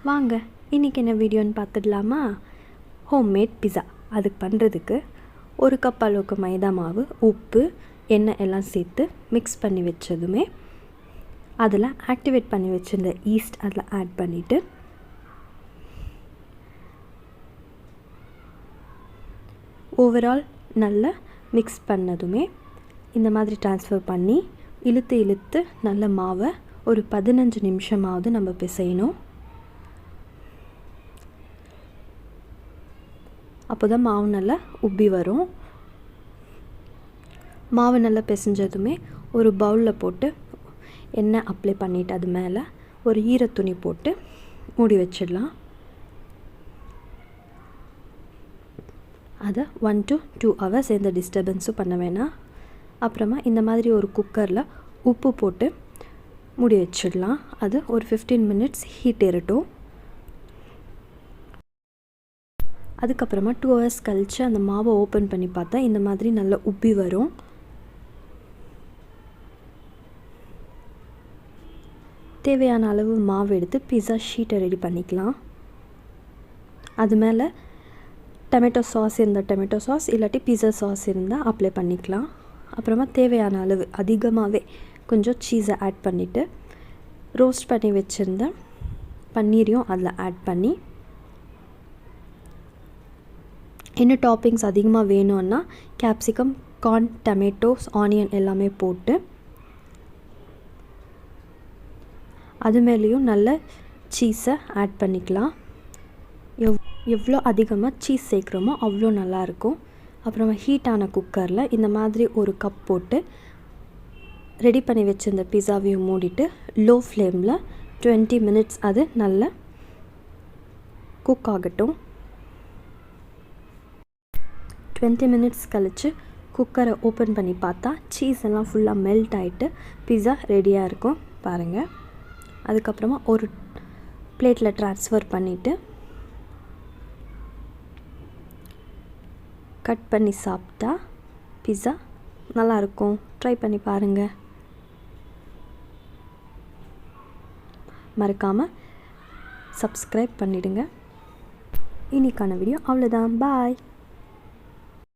வாங்க இன்றைக்கி என்ன வீடியோன்னு பார்த்துடலாமா? Homemade pizza. அதுக்கு பண்ணுறதுக்கு 1 கப் அளவுக்கு மைதா மாவு, உப்பு, எண்ணெய் எல்லாம் சேர்த்து மிக்ஸ் பண்ணி வச்சதுமே அதில் ஆக்டிவேட் பண்ணி வச்சுருந்த ஈஸ்ட் அதில் ஆட் பண்ணிவிட்டு ஓவரால் நல்லா மிக்ஸ் பண்ணதுமே இந்த மாதிரி ட்ரான்ஸ்ஃபர் பண்ணி இழுத்து நல்ல மாவை ஒரு 15 நிமிஷமாவது நம்ம பிசையணும். அப்போ தான் மாவு நல்லா உப்பி வரும். மாவு நல்லா பிசைஞ்சதுமே ஒரு பவுலில் போட்டு எண்ணெய் அப்ளை பண்ணிவிட்டு அது மேலே ஒரு ஈரத்துணி போட்டு மூடி வச்சிடலாம். அதை 1 to 2 hours எந்த டிஸ்டர்பன்ஸும் பண்ண வேணாம். அப்புறமா இந்த மாதிரி ஒரு குக்கரில் உப்பு போட்டு மூடி வச்சிடலாம். அது ஒரு 15 minutes ஹீட் ஏறட்டும். அதுக்கப்புறமா 2 hours கழித்து அந்த மாவை ஓப்பன் பண்ணி பார்த்தா இந்த மாதிரி நல்லா உப்பி வரும். தேவையான அளவு மாவு எடுத்து பிஸா ஷீட்டை ரெடி பண்ணிக்கலாம். அது மேலே டொமேட்டோ சாஸ் இருந்தால் டொமேட்டோ சாஸ், இல்லாட்டி பிஸா சாஸ் இருந்தால் அப்ளை பண்ணிக்கலாம். அப்புறமா தேவையான அளவு அதிகமாகவே கொஞ்சம் சீஸை ஆட் பண்ணிவிட்டு ரோஸ்ட் பண்ணி வச்சுருந்த பன்னீரையும் அதில் ஆட் பண்ணி இன்னும் டாப்பிங்ஸ் அதிகமாக வேணும்னா கேப்சிகம், கார்ன், டொமேட்டோஸ், ஆனியன் எல்லாமே போட்டு அது மேலேயும் நல்ல சீஸை ஆட் பண்ணிக்கலாம். எவ்வளோ அதிகமாக சீஸ் சேர்க்குறோமோ அவ்வளோ நல்லாயிருக்கும். அப்புறமா ஹீட்டான குக்கரில் இந்த மாதிரி ஒரு கப் போட்டு ரெடி பண்ணி வச்சுருந்த பிஸாவையும் மூடிட்டு லோ ஃப்ளேமில் 20 minutes அது நல்லா குக் ஆகட்டும். 20 minutes கழித்து குக்கரை ஓப்பன் பண்ணி பார்த்தா சீஸ் எல்லாம் ஃபுல்லாக மெல்ட் ஆகிட்டு பிஸா ரெடியாக இருக்கும் பாருங்கள். அதுக்கப்புறமா ஒரு பிளேட்டில் ட்ரான்ஸ்ஃபர் பண்ணிவிட்டு கட் பண்ணி சாப்பிட்டா பிஸா நல்லாயிருக்கும். ட்ரை பண்ணி பாருங்கள். மறக்காமல் சப்ஸ்கிரைப் பண்ணிவிடுங்க. இன்றைக்கான வீடியோ அவ்வளோதான். பாய்.